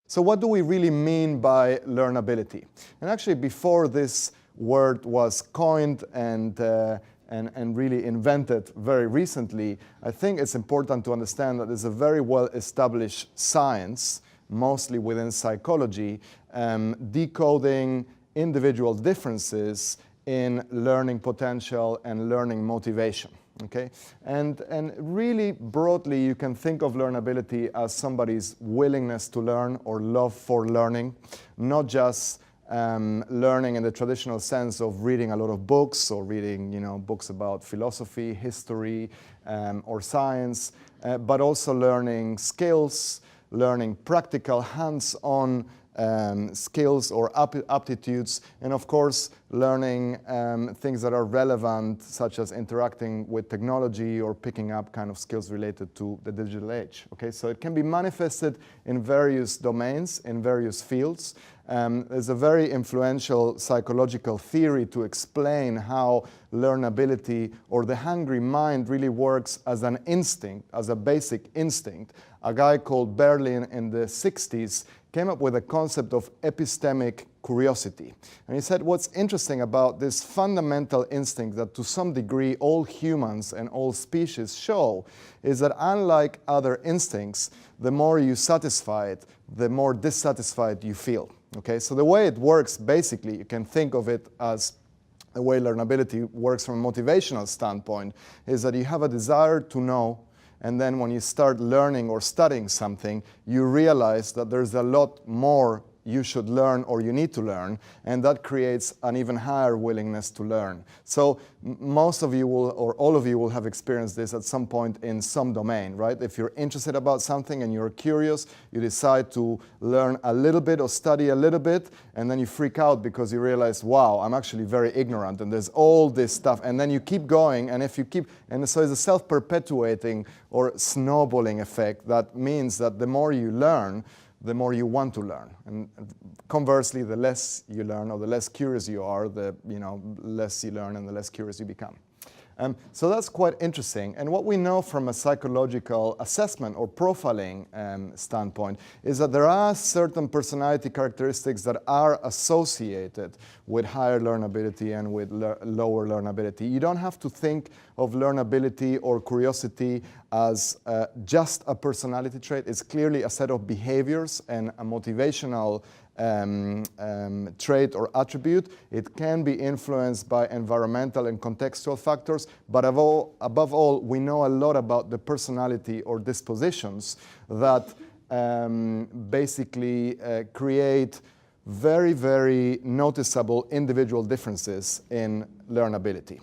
So what do we really mean by learnability? And actually, before this word was coined and really invented very recently, I think it's important to understand that there's a very well-established science, mostly within psychology, decoding individual differences in learning potential and learning motivation. Okay, and really broadly, you can think of learnability as somebody's willingness to learn or love for learning, not just learning in the traditional sense of reading a lot of books or reading, books about philosophy, history, or science, but also learning skills, learning practical, hands-on skills or aptitudes, and of course learning things that are relevant, such as interacting with technology or picking up kind of skills related to the digital age. Okay, so it can be manifested in various domains, in various fields. There's a very influential psychological theory to explain how learnability or the hungry mind really works as an instinct, as a basic instinct. A guy called Berlin in the 60s came up with a concept of epistemic curiosity. And he said what's interesting about this fundamental instinct that to some degree all humans and all species show is that unlike other instincts, the more you satisfy it, the more dissatisfied you feel. Okay, so the way it works, basically, you can think of it as the way learnability works from a motivational standpoint, is that you have a desire to know, and then when you start learning or studying something, you realize that there's a lot more you should learn or you need to learn, and that creates an even higher willingness to learn. So most of you will, or all of you will have experienced this at some point in some domain, right? If you're interested about something and you're curious, you decide to learn a little bit or study a little bit, and then you freak out because you realize, wow, I'm actually very ignorant, and there's all this stuff, and then you keep going, and if you keep, and so it's a self-perpetuating or snowballing effect that means that the more you learn, the more you want to learn. And conversely, the less you learn or the less curious you are, the less you learn and the less curious you become. So that's quite interesting. And what we know from a psychological assessment or profiling standpoint is that there are certain personality characteristics that are associated with higher learnability and with lower learnability. You don't have to think of learnability or curiosity as just a personality trait. It's clearly a set of behaviors and a motivational trait or attribute. It can be influenced by environmental and contextual factors, but above all, we know a lot about the personality or dispositions that basically create very, very noticeable individual differences in learnability.